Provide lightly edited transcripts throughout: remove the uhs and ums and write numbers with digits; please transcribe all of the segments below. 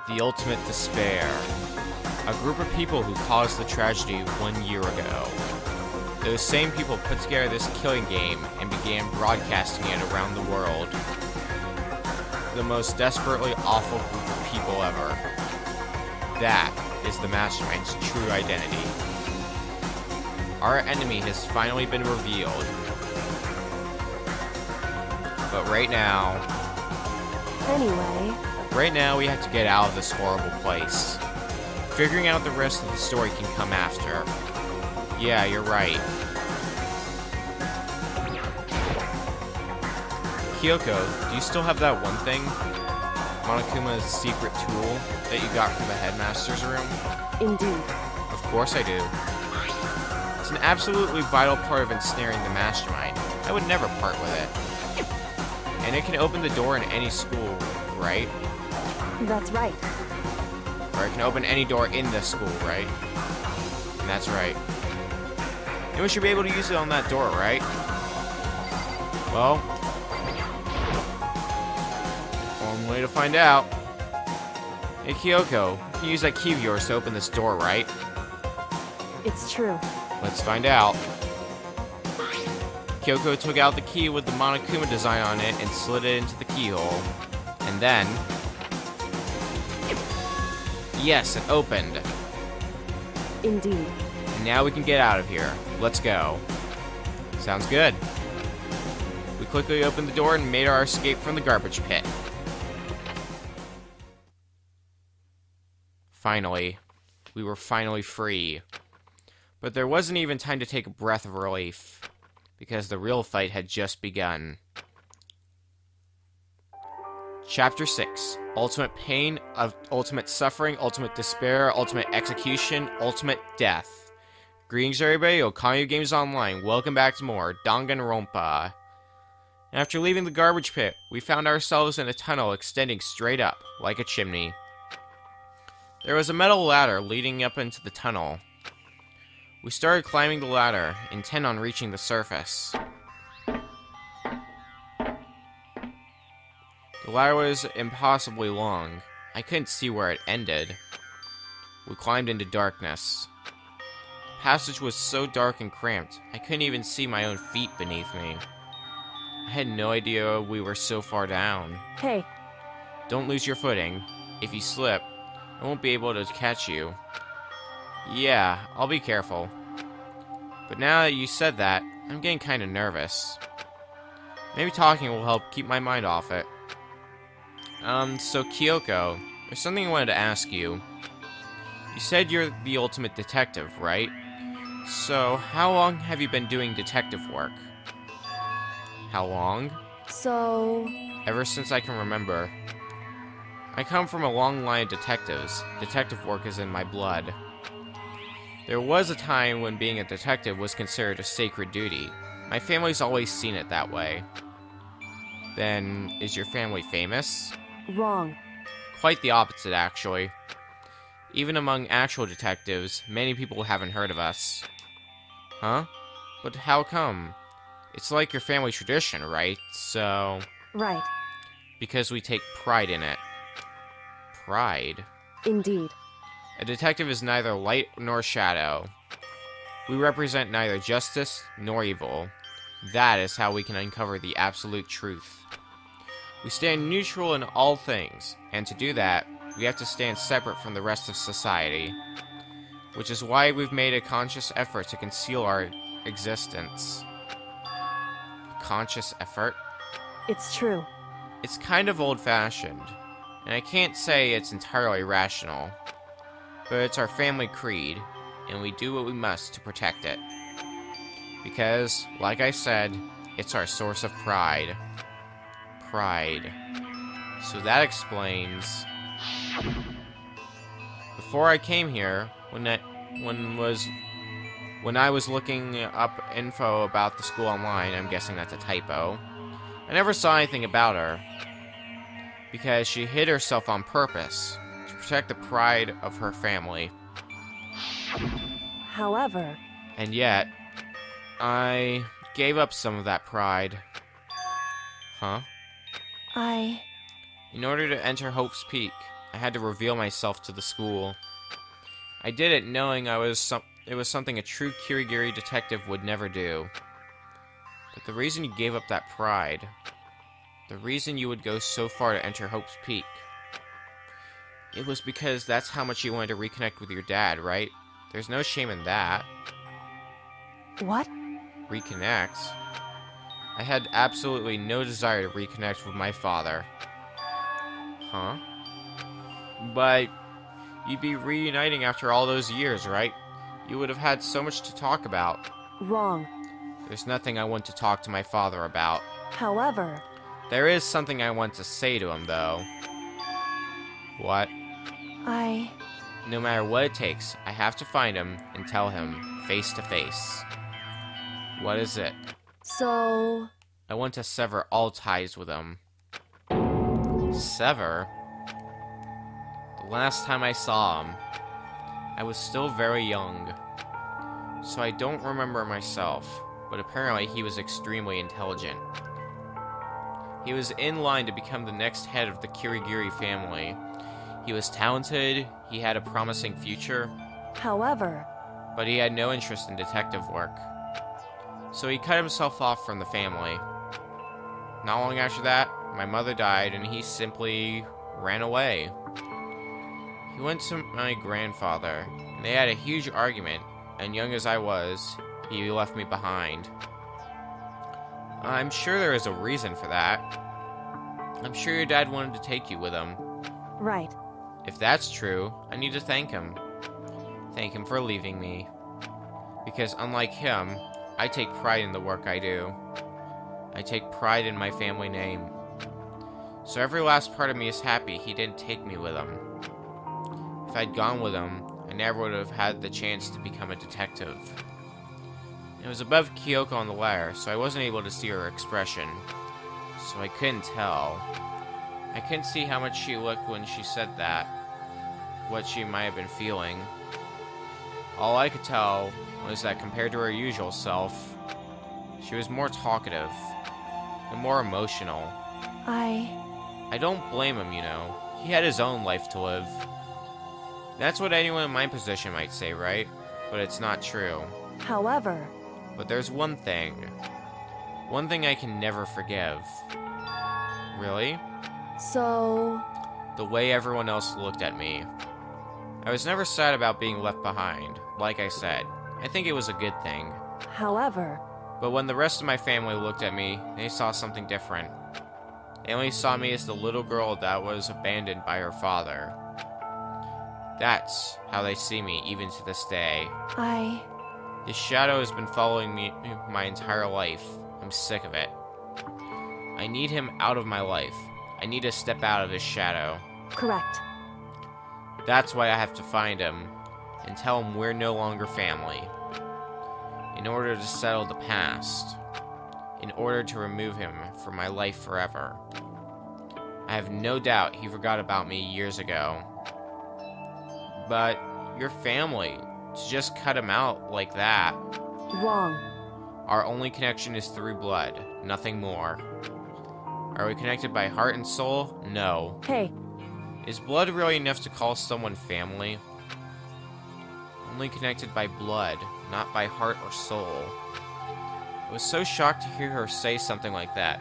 the ultimate despair. A group of people who caused the tragedy 1 year ago. Those same people put together this killing game and began broadcasting it around the world. The most desperately awful group of people ever. That is the Mastermind's true identity. Our enemy has finally been revealed. But right now, we have to get out of this horrible place. Figuring out the rest of the story can come after. Yeah, you're right. Kyoko, do you still have that one thing? Monokuma's secret tool that you got from the headmaster's room? Indeed. Of course I do. It's an absolutely vital part of ensnaring the Mastermind. I would never part with it. And it can open the door in any school, right? That's right. Or it can open any door in the school, right? And that's right. And we should be able to use it on that door, right? Well, one way to find out. Hey Kyoko, you can use that key of yours to open this door, right? It's true. Let's find out. Kyoko took out the key with the Monokuma design on it and slid it into the keyhole. And then... yes, it opened. Indeed. And now we can get out of here. Let's go. Sounds good. We quickly opened the door and made our escape from the garbage pit. Finally. We were finally free. But there wasn't even time to take a breath of relief, because the real fight had just begun. Chapter 6. Ultimate pain, ultimate suffering, ultimate despair, ultimate execution, ultimate death. Greetings everybody, Okami Games Online. Welcome back to more Danganronpa. After leaving the garbage pit, we found ourselves in a tunnel extending straight up, like a chimney. There was a metal ladder leading up into the tunnel. We started climbing the ladder, intent on reaching the surface. The ladder was impossibly long. I couldn't see where it ended. We climbed into darkness. The passage was so dark and cramped, I couldn't even see my own feet beneath me. I had no idea we were so far down. Hey. Don't lose your footing. If you slip, I won't be able to catch you. Yeah, I'll be careful. But now that you said that, I'm getting kind of nervous. Maybe talking will help keep my mind off it. So Kyoko, there's something I wanted to ask you. You said you're the ultimate detective, right? So, how long have you been doing detective work? How long? So... ever since I can remember. I come from a long line of detectives. Detective work is in my blood. There was a time when being a detective was considered a sacred duty. My family's always seen it that way. Then, is your family famous? Wrong. Quite the opposite, actually. Even among actual detectives, many people haven't heard of us. Huh? But how come? It's like your family tradition, right? So... right. Because we take pride in it. Pride? Indeed. A detective is neither light nor shadow. We represent neither justice nor evil. That is how we can uncover the absolute truth. We stand neutral in all things, and to do that, we have to stand separate from the rest of society. Which is why we've made a conscious effort to conceal our existence. A conscious effort? It's true. It's kind of old-fashioned, and I can't say it's entirely rational. But it's our family creed, and we do what we must to protect it. Because, like I said, it's our source of pride. Pride. So that explains... before I came here, when I was looking up info about the school online, I'm guessing that's a typo, I never saw anything about her. Because she hid herself on purpose. Protect the pride of her family. However... and yet, I gave up some of that pride. Huh? In order to enter Hope's Peak, I had to reveal myself to the school. I did it knowing it was something a true Kirigiri detective would never do. But the reason you gave up that pride, the reason you would go so far to enter Hope's Peak, it was because that's how much you wanted to reconnect with your dad, right? There's no shame in that. What? Reconnect? I had absolutely no desire to reconnect with my father. Huh? But you'd be reuniting after all those years, right? You would have had so much to talk about. Wrong. There's nothing I want to talk to my father about. However... There is something I want to say to him, though. What? No matter what it takes, I have to find him and tell him, face to face. What is it? So... I want to sever all ties with him. Sever? The last time I saw him, I was still very young. So I don't remember myself, but apparently he was extremely intelligent. He was in line to become the next head of the Kirigiri family. He was talented, he had a promising future. However... But he had no interest in detective work. So he cut himself off from the family. Not long after that, my mother died and he simply ran away. He went to my grandfather, and they had a huge argument, and young as I was, he left me behind. I'm sure there is a reason for that. I'm sure your dad wanted to take you with him. Right. If that's true, I need to thank him. Thank him for leaving me. Because unlike him, I take pride in the work I do. I take pride in my family name. So every last part of me is happy he didn't take me with him. If I'd gone with him, I never would have had the chance to become a detective. It was above Kyoko on the ladder, so I wasn't able to see her expression. So I couldn't tell. I couldn't see how much she looked when she said that. What she might have been feeling. All I could tell was that compared to her usual self, she was more talkative and more emotional. I don't blame him, you know. He had his own life to live. That's what anyone in my position might say, right? But it's not true. However... But there's one thing. One thing I can never forgive. Really? So... The way everyone else looked at me. I was never sad about being left behind. Like I said, I think it was a good thing. However... But when the rest of my family looked at me, they saw something different. They only saw me as the little girl that was abandoned by her father. That's how they see me even to this day. His shadow has been following me my entire life. I'm sick of it. I need him out of my life. I need to step out of his shadow. Correct. That's why I have to find him and tell him we're no longer family. In order to settle the past. In order to remove him from my life forever. I have no doubt he forgot about me years ago. But your family, to just cut him out like that. Wrong. Our only connection is through blood, nothing more. Are we connected by heart and soul? No. Hey. Is blood really enough to call someone family? Only connected by blood, not by heart or soul. I was so shocked to hear her say something like that.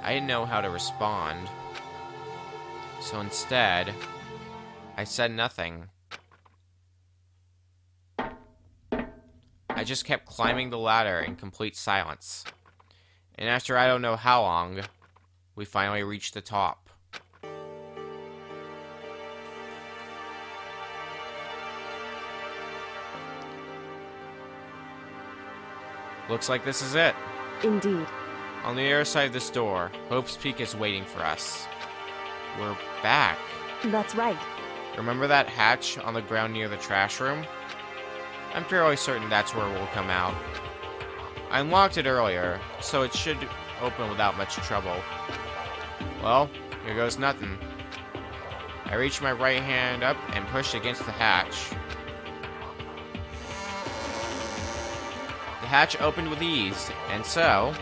I didn't know how to respond. So instead, I said nothing. I just kept climbing the ladder in complete silence. And after I don't know how long, we finally reached the top. Looks like this is it. Indeed. On the other side of this door, Hope's Peak is waiting for us. We're back. That's right. Remember that hatch on the ground near the trash room? I'm fairly certain that's where we'll come out. I unlocked it earlier, so it should open without much trouble. Well, here goes nothing. I reached my right hand up and pushed against the hatch. The hatch opened with ease, and so...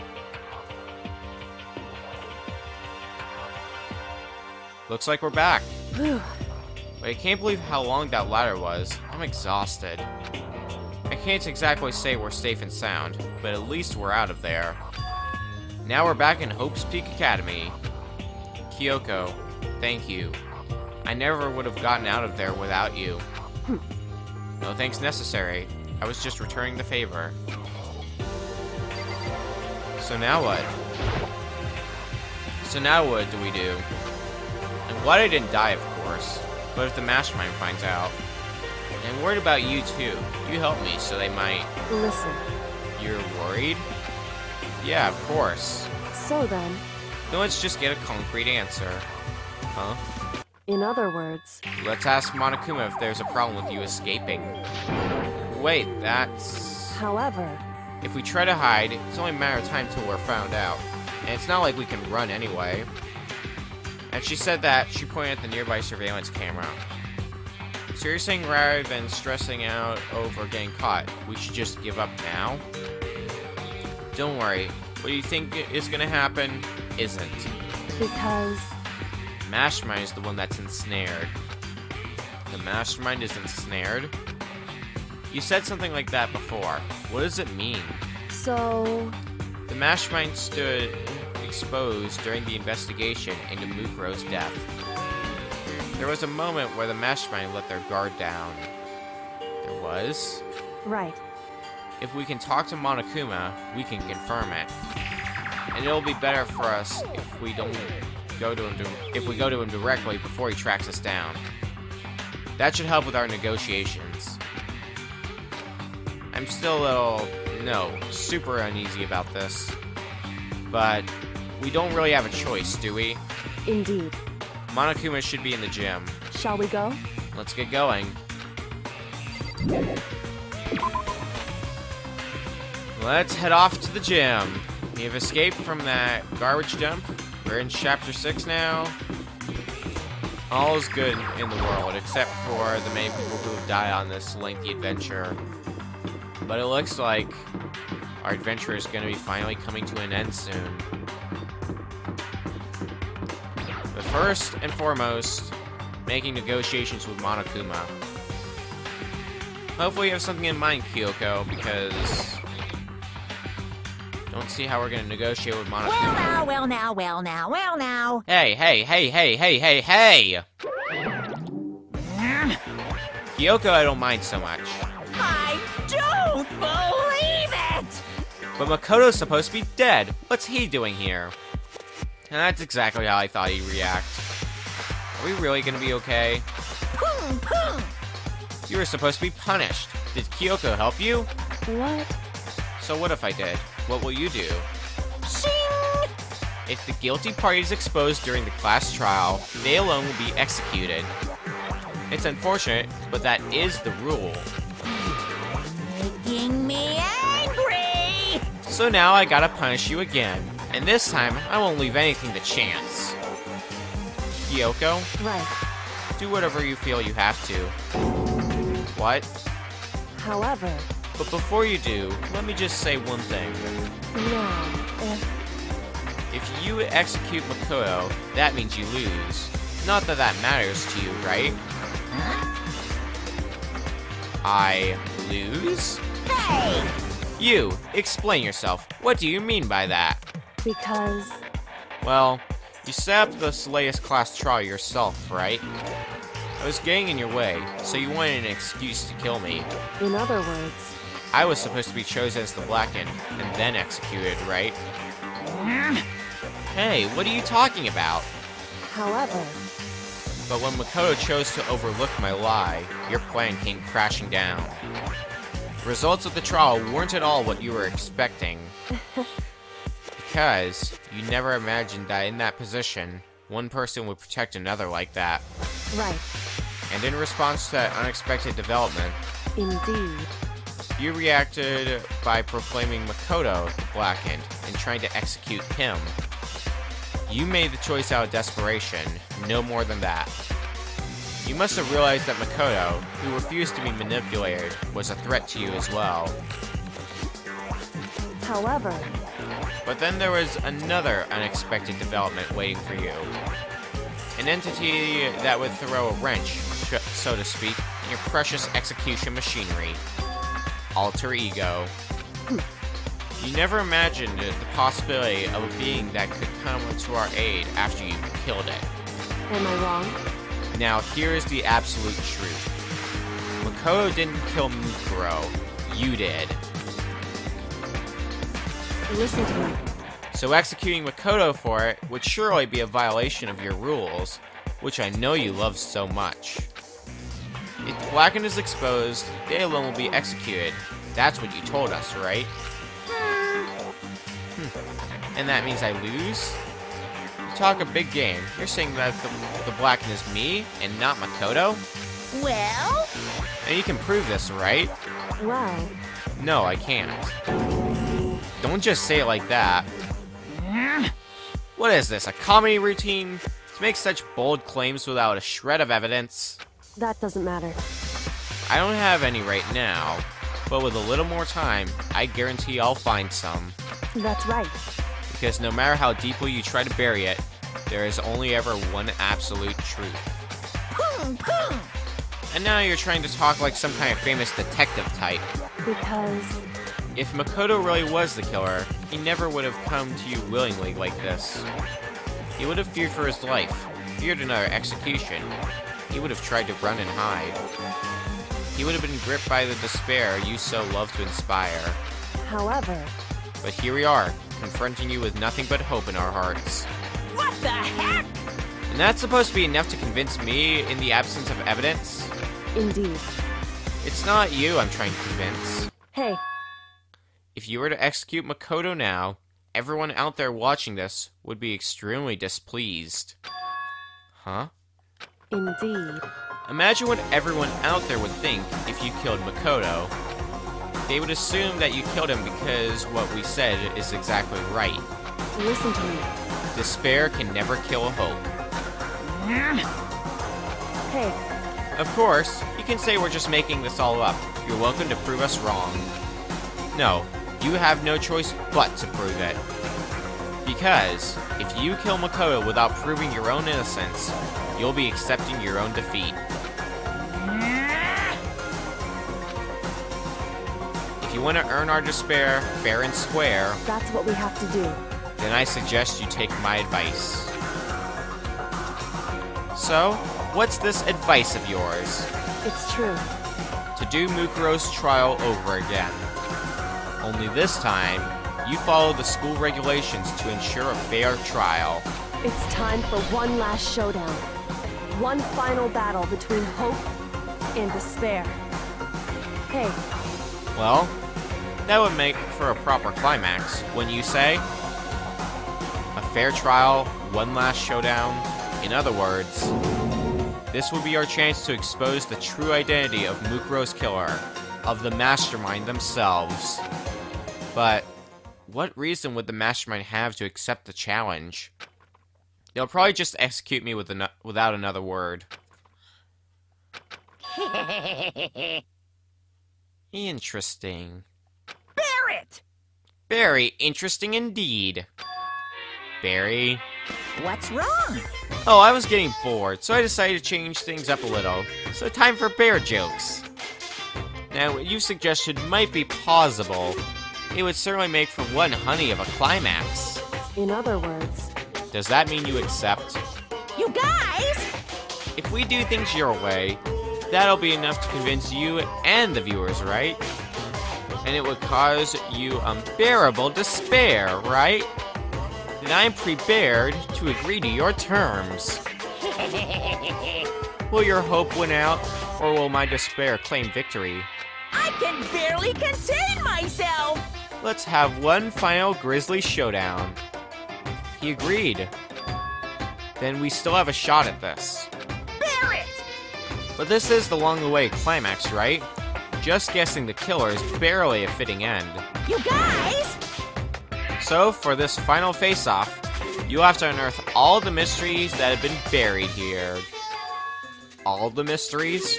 Looks like we're back. Whew. But I can't believe how long that ladder was. I'm exhausted. I can't exactly say we're safe and sound, but at least we're out of there. Now we're back in Hope's Peak Academy. Kyoko, thank you. I never would have gotten out of there without you. No thanks necessary. I was just returning the favor. So now what? So now what do we do? I'm glad I didn't die, of course. But if the mastermind finds out... And I'm worried about you, too. You helped me, so they might... Listen. You're worried? Yeah, of course. So then... Then let's just get a concrete answer. Huh? In other words... Let's ask Monokuma if there's a problem with you escaping. Wait, that's... However... If we try to hide, it's only a matter of time till we're found out. And it's not like we can run anyway. And she said that, she pointed at the nearby surveillance camera. So you're saying rather than stressing out over getting caught, we should just give up now? Don't worry. What you think is gonna happen isn't. Because... The mastermind is the one that's ensnared. The mastermind is ensnared? You said something like that before. What does it mean? So... The mastermind stood exposed during the investigation into Mukuro's death. There was a moment where the mastermind let their guard down. There was? Right. If we can talk to Monokuma, we can confirm it. And it'll be better for us if we don't go to him if we go to him directly before he tracks us down. That should help with our negotiations. I'm still a little, super uneasy about this. But we don't really have a choice, do we? Indeed. Monokuma should be in the gym. Shall we go? Let's get going. Let's head off to the gym. We have escaped from that garbage dump. We're in Chapter 6 now. All is good in the world, except for the many people who have died on this lengthy adventure. But it looks like our adventure is going to be finally coming to an end soon. But first and foremost, making negotiations with Monokuma. Hopefully you have something in mind, Kyoko, because... Don't see how we're going to negotiate with Monokuma. Well now. Hey! Kyoko, I don't mind so much. I don't believe it! But Makoto's supposed to be dead. What's he doing here? And that's exactly how I thought he'd react. Are we really gonna be okay? You were supposed to be punished. Did Kyoko help you? What? So what if I did? What will you do? Shing! If the guilty party is exposed during the class trial, they alone will be executed. It's unfortunate, but that is the rule. Making me angry! So now I gotta punish you again. And this time, I won't leave anything to chance. Kyoko, Right. do whatever you feel you have to. What? However... But before you do, let me just say one thing. Now, If you execute Makoto, that means you lose. Not that that matters to you, right? I lose? Hey! You, explain yourself. What do you mean by that? because... Well, you set up this latest class trial yourself, right? I was getting in your way, so you wanted an excuse to kill me. In other words... I was supposed to be chosen as the Blackened, and then executed, right? Hey, what are you talking about? However... But when Makoto chose to overlook my lie, your plan came crashing down. The results of the trial weren't at all what you were expecting. Because you never imagined that in that position, one person would protect another like that. Right. And in response to that unexpected development, Indeed. you reacted by proclaiming Makoto the Blackened and trying to execute him. You made the choice out of desperation, no more than that. You must have realized that Makoto, who refused to be manipulated, was a threat to you as well. However... But then there was another unexpected development waiting for you. An entity that would throw a wrench so to speak, in your precious execution machinery. Alter ego. You never imagined the possibility of a being that could come to our aid after you killed it. Am I wrong? Now, here is the absolute truth. Makoto didn't kill Mukuro. You did. Listen to me. So executing Makoto for it would surely be a violation of your rules, which I know you love so much. If the Blackened is exposed, they alone will be executed. That's what you told us, right? And that means I lose? You talk a big game. You're saying that the Blackened is me, and not Makoto? Well? And you can prove this, right? Well, No, I can't. Don't just say it like that. What is this, a comedy routine? To make such bold claims without a shred of evidence? that doesn't matter. I don't have any right now, but with a little more time, I guarantee I'll find some. That's right. Because no matter how deeply you try to bury it, there is only ever one absolute truth. Boom, boom. And now you're trying to talk like some kind of famous detective type. Because If Makoto really was the killer, he never would have come to you willingly like this. He would have feared for his life, feared another execution. He would have tried to run and hide. He would have been gripped by the despair you so love to inspire. however, But here we are, confronting you with nothing but hope in our hearts. What the heck? And that's supposed to be enough to convince me in the absence of evidence? indeed. It's not you I'm trying to convince. Hey, If you were to execute Makoto now, everyone out there watching this would be extremely displeased. Huh? indeed. Imagine what everyone out there would think if you killed Makoto. They would assume that you killed him because what we said is exactly right. Listen to me. Despair can never kill hope. Hey, Of course, you can say we're just making this all up. You're welcome to prove us wrong. No, you have no choice but to prove it. Because, if you kill Makoto without proving your own innocence, you'll be accepting your own defeat. If you want to earn our despair fair and square, that's what we have to do. then I suggest you take my advice. So, what's this advice of yours? It's true. To do Mukuro's trial over again. Only this time, you follow the school regulations to ensure a fair trial. It's time for one last showdown. One final battle between hope and despair. Hey, Well, that would make for a proper climax, wouldn't you say? A fair trial, one last showdown. In other words, this would be our chance to expose the true identity of Mukuro's killer, of the mastermind themselves. But what reason would the mastermind have to accept the challenge? They'll probably just execute me without another word. Interesting. Barrett! Very interesting indeed. Barry. What's wrong? Oh, I was getting bored, so I decided to change things up a little. So time for bear jokes. Now, what you suggested might be plausible. It would certainly make for one honey of a climax. in other words, Does that mean you accept? You guys! If we do things your way, that'll be enough to convince you and the viewers, right? And it would cause you unbearable despair, right? Then I'm prepared to agree to your terms. Will your hope win out, or will my despair claim victory? I can barely contain myself! Let's have one final grisly showdown. He agreed. Then we still have a shot at this. Barrett! But this is the long-awaited climax, right? Just guessing the killer is barely a fitting end. You guys! So, for this final face-off, you'll have to unearth all the mysteries that have been buried here. All the mysteries?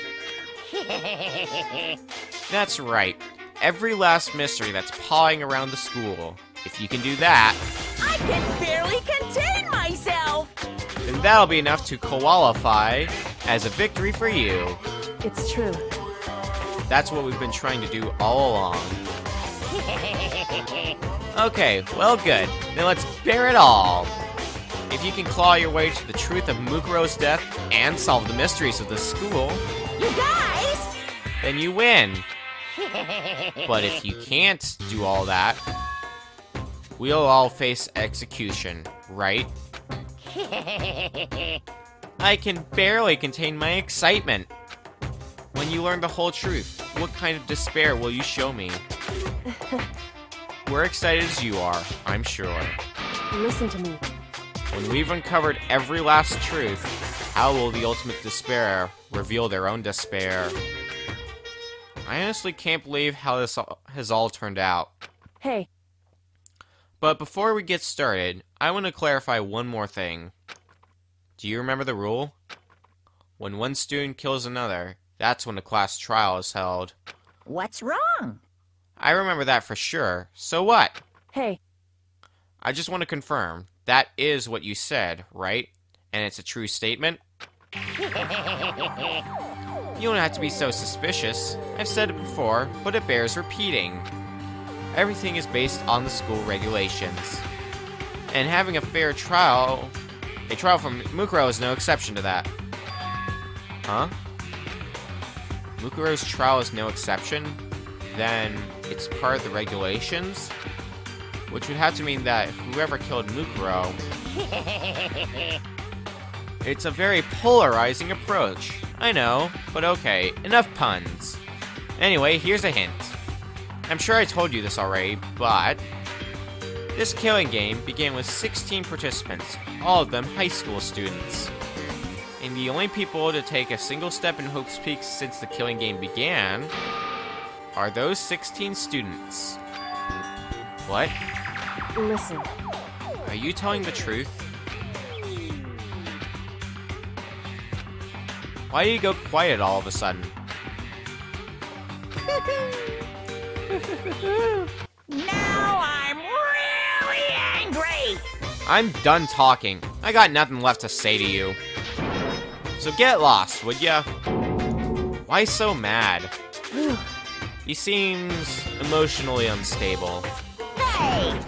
That's right. Every last mystery that's pawing around the school. If you can do that, I can barely contain myself! then that'll be enough to qualify as a victory for you. It's true. That's what we've been trying to do all along. Okay, well good. Then let's bear it all. If you can claw your way to the truth of Mukuro's death and solve the mysteries of the school, You guys! then you win. But if you can't do all that, we'll all face execution, right? I can barely contain my excitement. When you learn the whole truth, what kind of despair will you show me? We're excited as you are, I'm sure. Listen to me. When we've uncovered every last truth, how will the ultimate despair reveal their own despair? I honestly can't believe how this has all turned out. Hey, But before we get started, I want to clarify one more thing. Do you remember the rule? When one student kills another, that's when a class trial is held. What's wrong? I remember that for sure. So what? hey, I just want to confirm. That is what you said, right? And it's a true statement? You don't have to be so suspicious. I've said it before, but it bears repeating. Everything is based on the school regulations. And having a fair trial... A trial from Mukuro is no exception to that. Huh? Mukuro's trial is no exception? Then it's part of the regulations? Which would have to mean that whoever killed Mukuro... It's a very polarizing approach. I know, but okay, enough puns. Anyway, here's a hint. I'm sure I told you this already, but... This killing game began with 16 participants, all of them high school students. And the only people to take a single step in Hope's Peak since the killing game began are those 16 students. What? listen. Are you telling the truth? Why do you go quiet all of a sudden? Now I'm really angry! I'm done talking. I got nothing left to say to you. So get lost, would ya? Why so mad? He seems emotionally unstable. Hey!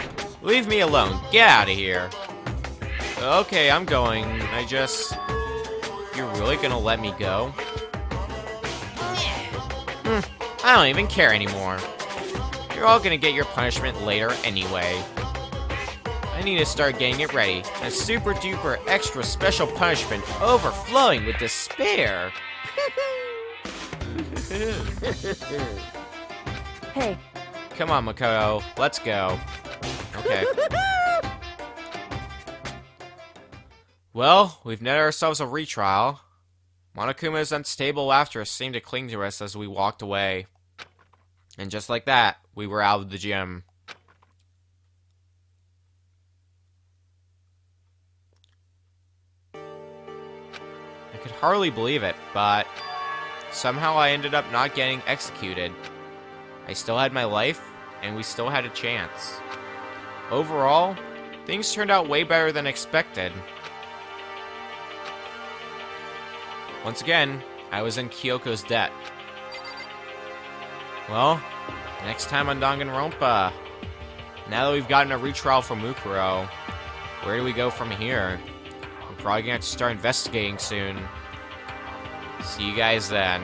Leave me alone. Get out of here. Okay, I'm going. You're really gonna let me go? I don't even care anymore. You're all gonna get your punishment later anyway. I need to start getting it ready. A super duper extra special punishment overflowing with despair. Hey, Come on, Makoto. Let's go. Okay. Well, we've netted ourselves a retrial. Monokuma's unstable laughter seemed to cling to us as we walked away. And just like that, we were out of the gym. I could hardly believe it, but somehow I ended up not getting executed. I still had my life, and we still had a chance. Overall, things turned out way better than expected. Once again, I was in Kyoko's debt. Well, next time on Danganronpa. Now that we've gotten a retrial from Mukuro, where do we go from here? We're probably gonna have to start investigating soon. See you guys then.